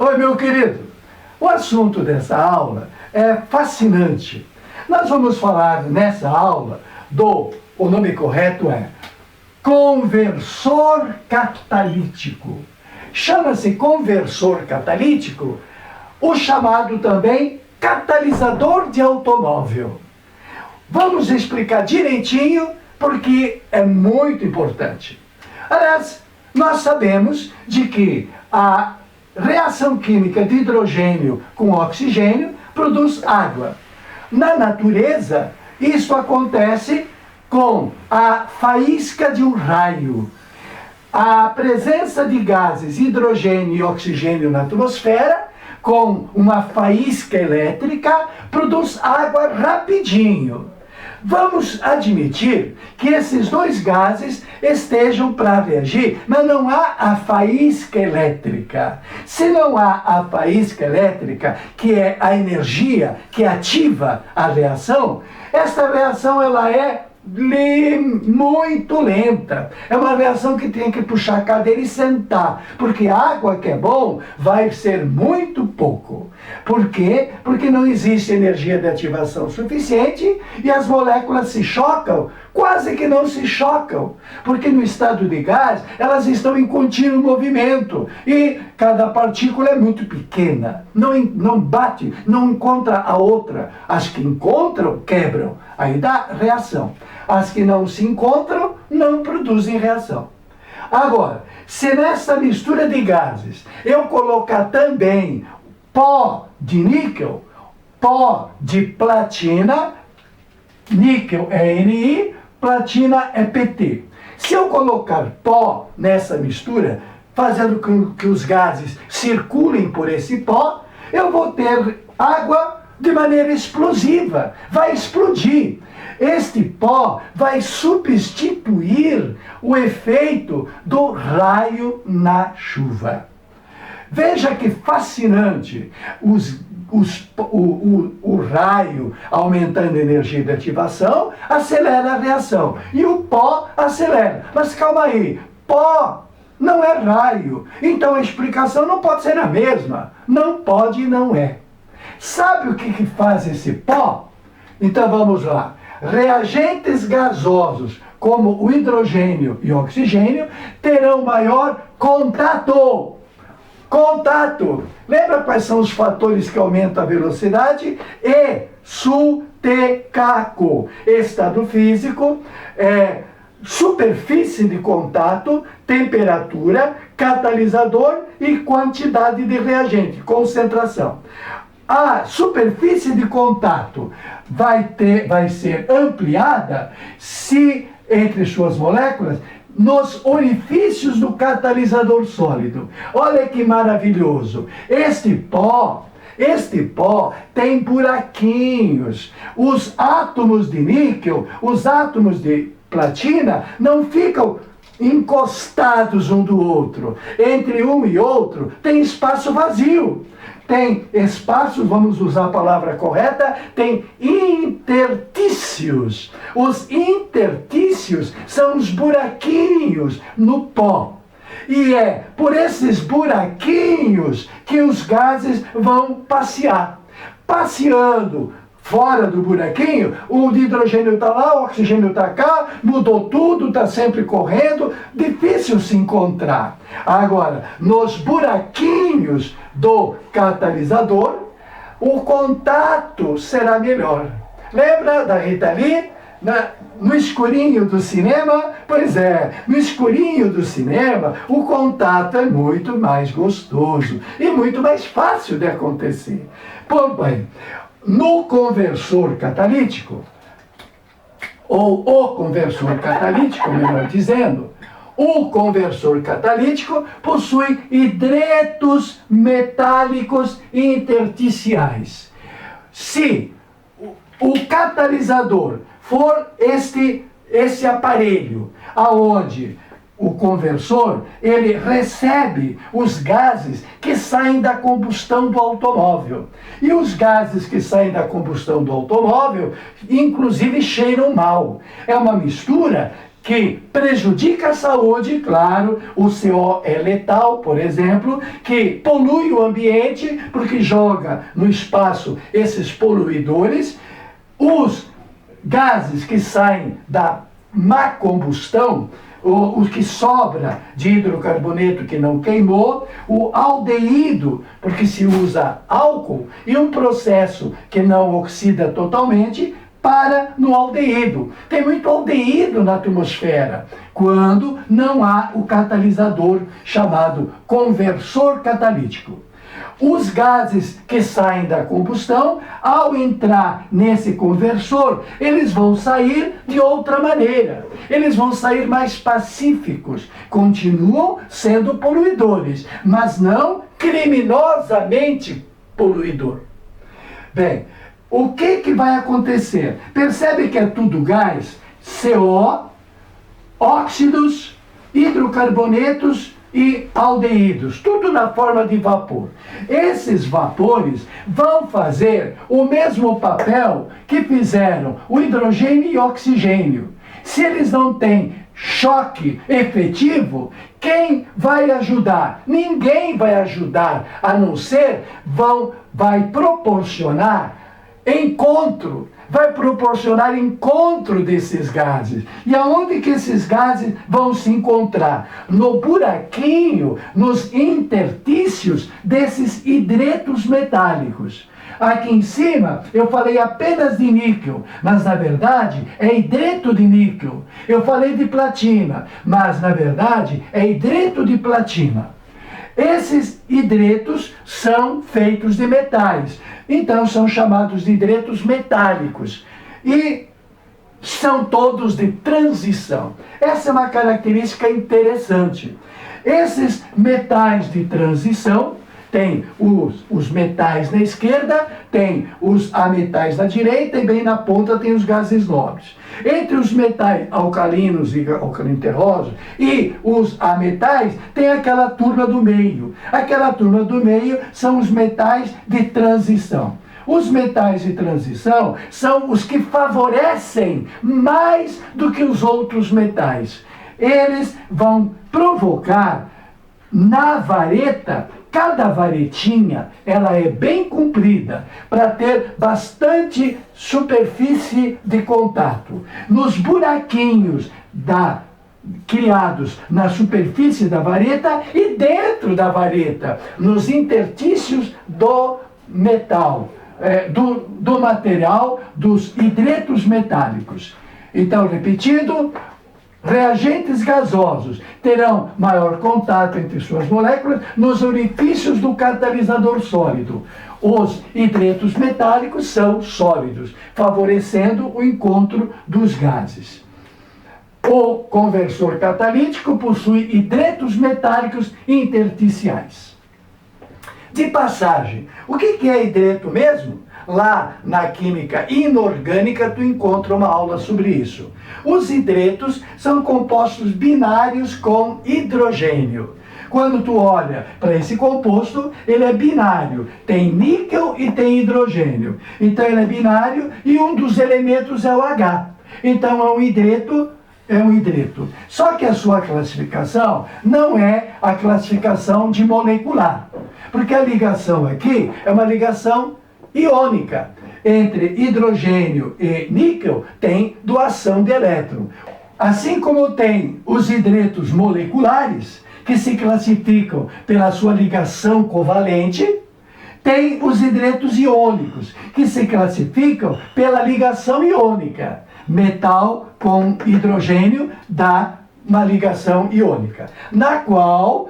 Oi, meu querido. O assunto dessa aula é fascinante. Nós vamos falar nessa aula o nome correto é conversor catalítico. Chama-se conversor catalítico o chamado também catalisador de automóvel. Vamos explicar direitinho porque é muito importante. Aliás, nós sabemos de que a reação química de hidrogênio com oxigênio produz água. Na natureza, isso acontece com a faísca de um raio. A presença de gases hidrogênio e oxigênio na atmosfera, com uma faísca elétrica, produz água rapidinho. Vamos admitir que esses dois gases estejam para reagir, mas não há a faísca elétrica. Se não há a faísca elétrica, que é a energia que ativa a reação, essa reação ela é muito lenta. É uma reação que tem que puxar a cadeira e sentar, porque a água que é bom vai ser muito pouco. Por quê? Porque não existe energia de ativação suficiente e as moléculas se chocam, quase que não se chocam, porque no estado de gás elas estão em contínuo movimento e cada partícula é muito pequena, não bate, não encontra a outra. As que encontram, quebram, aí dá reação. As que não se encontram, não produzem reação. Agora, se nessa mistura de gases eu colocar também pó de níquel, pó de platina, níquel é Ni, platina é Pt. Se eu colocar pó nessa mistura, fazendo com que os gases circulem por esse pó, eu vou ter água de maneira explosiva, vai explodir. Este pó vai substituir o efeito do raio na chuva. Veja que fascinante, o raio aumentando a energia de ativação acelera a reação e o pó acelera. Mas calma aí, pó não é raio, então a explicação não pode ser a mesma. Não pode e não é. Sabe o que faz esse pó? Então vamos lá. Reagentes gasosos, como o hidrogênio e o oxigênio, terão maior contato. Contato. Lembra quais são os fatores que aumentam a velocidade? SUTCACO. Estado físico, superfície de contato, temperatura, catalisador e quantidade de reagente, concentração. A superfície de contato vai ser ampliada se, entre suas moléculas, nos orifícios do catalisador sólido. Olha que maravilhoso! Este pó tem buraquinhos. Os átomos de níquel, os átomos de platina não ficam encostados um do outro. Entre um e outro tem espaço vazio. Tem espaços, vamos usar a palavra correta, tem intertícios. Os intertícios são os buraquinhos no pó. E é por esses buraquinhos que os gases vão passear. Passeando fora do buraquinho, o hidrogênio está lá, o oxigênio está cá, mudou tudo, está sempre correndo, difícil se encontrar. Agora, nos buraquinhos do catalisador, o contato será melhor. Lembra da Rita Lee? No escurinho do cinema? Pois é, no escurinho do cinema, o contato é muito mais gostoso e muito mais fácil de acontecer. Pois bem, no conversor catalítico, ou o conversor catalítico, melhor dizendo, o conversor catalítico possui hidretos metálicos intersticiais. Se o catalisador for esse aparelho, aonde o conversor, ele recebe os gases que saem da combustão do automóvel. E os gases que saem da combustão do automóvel, inclusive, cheiram mal. É uma mistura que prejudica a saúde, claro, o CO é letal, por exemplo, que polui o ambiente, porque joga no espaço esses poluidores, os gases que saem da má combustão, o que sobra de hidrocarboneto que não queimou, o aldeído, porque se usa álcool, e um processo que não oxida totalmente, para no aldeído. Tem muito aldeído na atmosfera, quando não há o catalisador chamado conversor catalítico. Os gases que saem da combustão, ao entrar nesse conversor, eles vão sair de outra maneira. Eles vão sair mais pacíficos. Continuam sendo poluidores, mas não criminosamente poluidor. Bem, o que vai acontecer? Percebe que é tudo gás? CO, óxidos, hidrocarbonetos e aldeídos, tudo na forma de vapor. Esses vapores vão fazer o mesmo papel que fizeram o hidrogênio e o oxigênio. Se eles não têm choque efetivo, quem vai ajudar? Ninguém vai ajudar, a não ser vai proporcionar encontro desses gases. E aonde que esses gases vão se encontrar? No buraquinho, nos interstícios desses hidretos metálicos. Aqui em cima eu falei apenas de níquel, mas na verdade é hidreto de níquel. Eu falei de platina, mas na verdade é hidreto de platina. Esses hidretos são feitos de metais, então são chamados de hidretos metálicos e são todos de transição. Essa é uma característica interessante. Esses metais de transição, tem os metais na esquerda, tem os ametais na direita e bem na ponta tem os gases nobres. Entre os metais alcalinos e alcalino-terrosos e os ametais tem aquela turma do meio. Aquela turma do meio são os metais de transição. Os metais de transição são os que favorecem mais do que os outros metais. Eles vão provocar na vareta. Cada varetinha, ela é bem comprida para ter bastante superfície de contato. Nos buraquinhos criados na superfície da vareta e dentro da vareta, nos interstícios do metal, do material, dos hidretos metálicos. Então, repetindo, reagentes gasosos terão maior contato entre suas moléculas nos orifícios do catalisador sólido. Os hidretos metálicos são sólidos, favorecendo o encontro dos gases. O conversor catalítico possui hidretos metálicos intersticiais. De passagem, o que é hidreto mesmo? Lá na química inorgânica tu encontra uma aula sobre isso. Os hidretos são compostos binários com hidrogênio. Quando tu olha para esse composto, ele é binário. Tem níquel e tem hidrogênio. Então ele é binário e um dos elementos é o H. Então é um hidreto. Só que a sua classificação não é a classificação de molecular. Porque a ligação aqui é uma ligação iônica. Entre hidrogênio e níquel tem doação de elétron. Assim como tem os hidretos moleculares, que se classificam pela sua ligação covalente, tem os hidretos iônicos, que se classificam pela ligação iônica. Metal com hidrogênio dá uma ligação iônica, na qual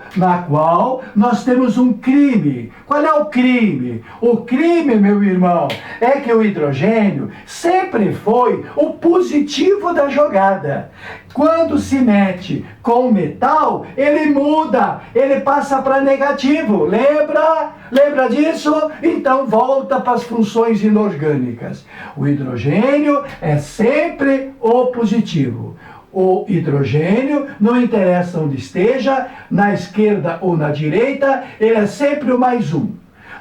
nós temos um crime. Qual é o crime? O crime, meu irmão, é que o hidrogênio sempre foi o positivo da jogada. Quando se mete com metal, ele muda, ele passa para negativo. Lembra disso? Então volta para as funções inorgânicas. O hidrogênio é sempre o positivo. O hidrogênio, não interessa onde esteja, na esquerda ou na direita, ele é sempre o mais um.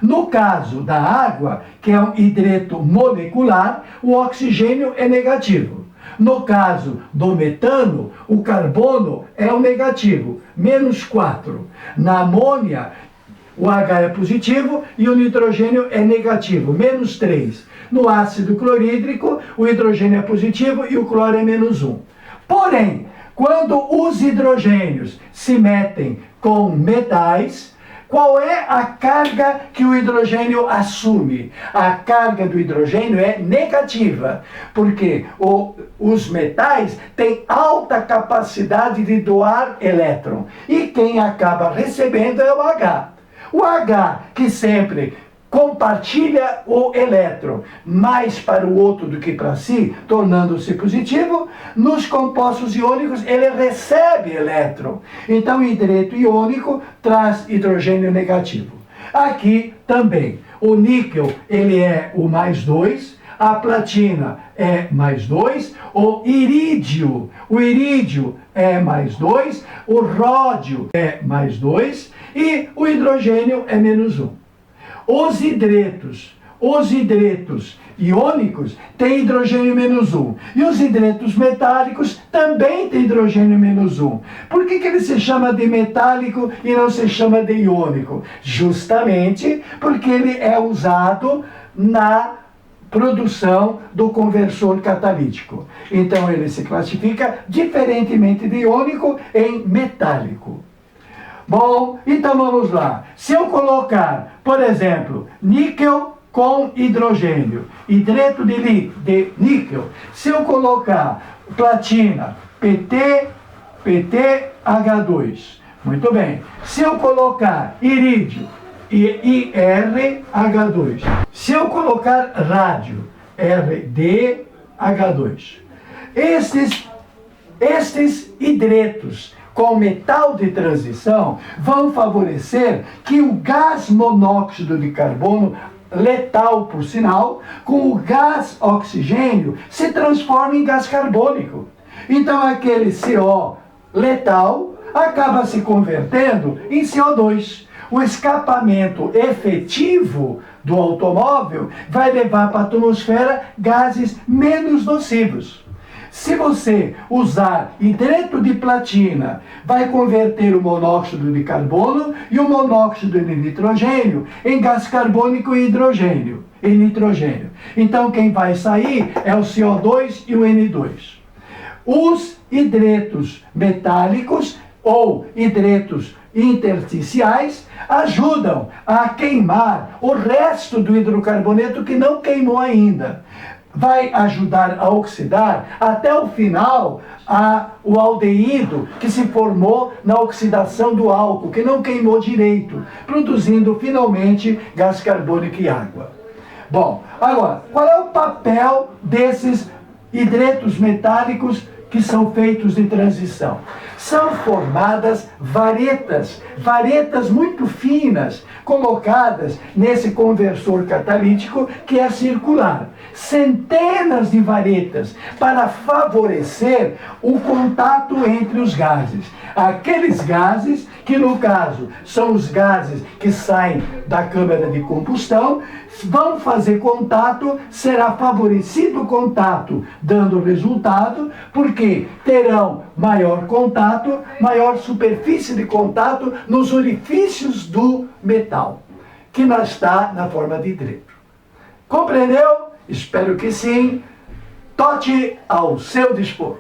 No caso da água, que é um hidreto molecular, o oxigênio é negativo. No caso do metano, o carbono é o negativo, -4. Na amônia, o H é positivo e o nitrogênio é negativo, -3. No ácido clorídrico, o hidrogênio é positivo e o cloro é -1. Porém, quando os hidrogênios se metem com metais, qual é a carga que o hidrogênio assume? A carga do hidrogênio é negativa, porque os metais têm alta capacidade de doar elétron. E quem acaba recebendo é o H. O H, que sempre compartilha o elétron mais para o outro do que para si, tornando-se positivo, nos compostos iônicos ele recebe elétron. Então o hidreto iônico traz hidrogênio negativo. Aqui também, o níquel ele é o +2, a platina é +2, o irídio é +2, o ródio é +2 e o hidrogênio é -1. Os hidretos iônicos têm hidrogênio -1. E os hidretos metálicos também têm hidrogênio -1. Por que ele se chama de metálico e não se chama de iônico? Justamente porque ele é usado na produção do conversor catalítico. Então ele se classifica diferentemente de iônico em metálico. Bom, então vamos lá. Se eu colocar, por exemplo, níquel com hidrogênio, hidreto de níquel, se eu colocar platina, PtH2, muito bem. Se eu colocar irídio, IrH2, se eu colocar rádio, RdH2, estes hidretos com metal de transição vão favorecer que o gás monóxido de carbono, letal por sinal, com o gás oxigênio, se transforme em gás carbônico. Então aquele CO letal acaba se convertendo em CO2. O escapamento efetivo do automóvel vai levar para a atmosfera gases menos nocivos. Se você usar hidreto de platina, vai converter o monóxido de carbono e o monóxido de nitrogênio em gás carbônico e nitrogênio. Então quem vai sair é o CO2 e o N2. Os hidretos metálicos ou hidretos intersticiais ajudam a queimar o resto do hidrocarboneto que não queimou ainda. Vai ajudar a oxidar até o final o aldeído que se formou na oxidação do álcool, que não queimou direito, produzindo finalmente gás carbônico e água. Bom, agora, qual é o papel desses hidretos metálicos que são feitos de transição? São formadas varetas muito finas, colocadas nesse conversor catalítico que é circular. Centenas de varetas para favorecer o contato entre os gases. Aqueles gases, que no caso são os gases que saem da câmara de combustão, vão fazer contato, será favorecido o contato, dando resultado, porque terão maior contato, maior superfície de contato nos orifícios do metal, que está na forma de hidreto. Compreendeu? Espero que sim. Tote ao seu dispor.